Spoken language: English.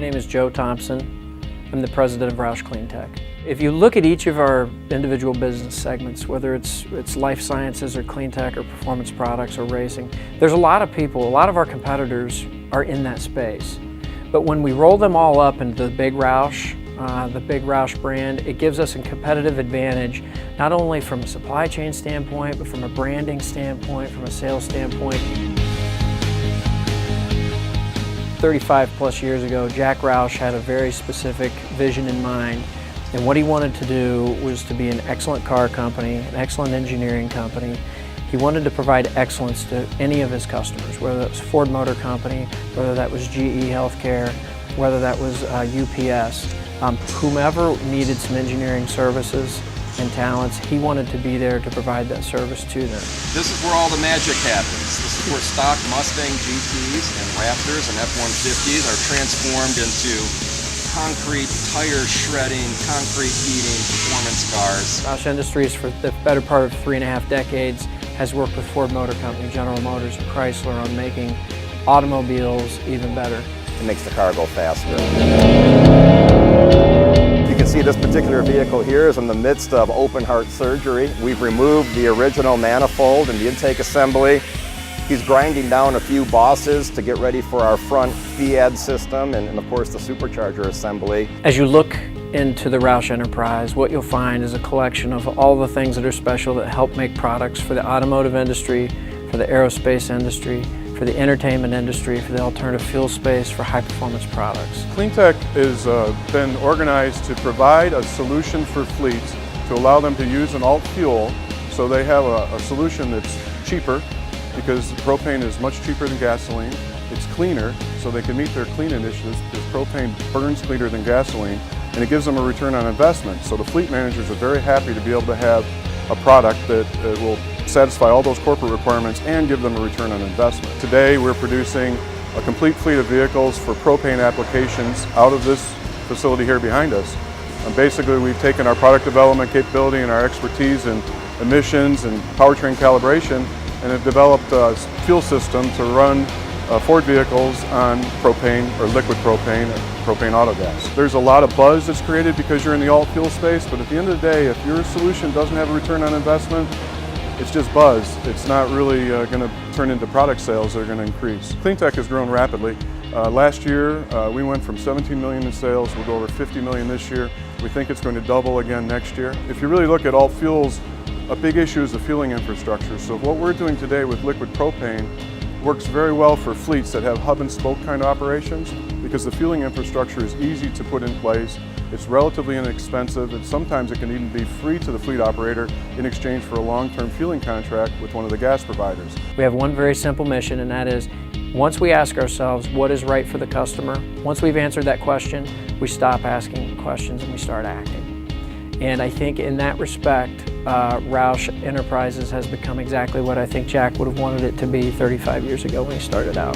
name is Joe Thompson. I'm the president of Roush CleanTech. If you look at each of our individual business segments, whether it's life sciences or CleanTech or performance products or racing, there's a lot of people, a lot of our competitors are in that space. But when we roll them all up into the big Roush brand, it gives us a competitive advantage, not only from a supply chain standpoint, but from a branding standpoint, from a sales standpoint. 35 plus years ago, Jack Roush had a very specific vision in mind. And what he wanted to do was to be an excellent car company, an excellent engineering company. He wanted to provide excellence to any of his customers, whether that was Ford Motor Company, whether that was GE Healthcare, whether that was UPS. Whomever needed some engineering services and talents, he wanted to be there to provide that service to them. This is where all the magic happens. This is where stock Mustang GTs and Raptors and F-150s are transformed into concrete tire shredding, concrete heating performance cars. Roush Industries, for the better part of 3.5 decades, has worked with Ford Motor Company, General Motors, and Chrysler on making automobiles even better. It makes the car go faster. You can see this particular vehicle here is in the midst of open heart surgery. We've removed the original manifold and the intake assembly. He's grinding down a few bosses to get ready for our front FIAD system and of course the supercharger assembly. As you look into the Roush enterprise, what you'll find is a collection of all the things that are special that help make products for the automotive industry, for the aerospace industry, for the entertainment industry, for the alternative fuel space, for high-performance products. CleanTech has been organized to provide a solution for fleets to allow them to use an alt fuel, so they have a solution that's cheaper because propane is much cheaper than gasoline. It's cleaner, so they can meet their clean initiatives because propane burns cleaner than gasoline, and it gives them a return on investment. So the fleet managers are very happy to be able to have a product that will satisfy all those corporate requirements and give them a return on investment. Today we're producing a complete fleet of vehicles for propane applications out of this facility here behind us. And basically we've taken our product development capability and our expertise in emissions and powertrain calibration and have developed a fuel system to run Ford vehicles on propane or liquid propane or propane autogas. There's a lot of buzz that's created because you're in the alt fuel space, but at the end of the day, if your solution doesn't have a return on investment, it's just buzz. It's not really going to turn into product sales that are going to increase. CleanTech has grown rapidly. Last year, we went from 17 million in sales. We'll go over 50 million this year. We think it's going to double again next year. If you really look at alt fuels, a big issue is the fueling infrastructure. So what we're doing today with liquid propane works very well for fleets that have hub and spoke kind of operations because the fueling infrastructure is easy to put in place. It's relatively inexpensive, and sometimes it can even be free to the fleet operator in exchange for a long-term fueling contract with one of the gas providers. We have one very simple mission, and that is, once we ask ourselves what is right for the customer, once we've answered that question, we stop asking questions and we start acting. And I think in that respect, Roush Enterprises has become exactly what I think Jack would have wanted it to be 35 years ago when he started out.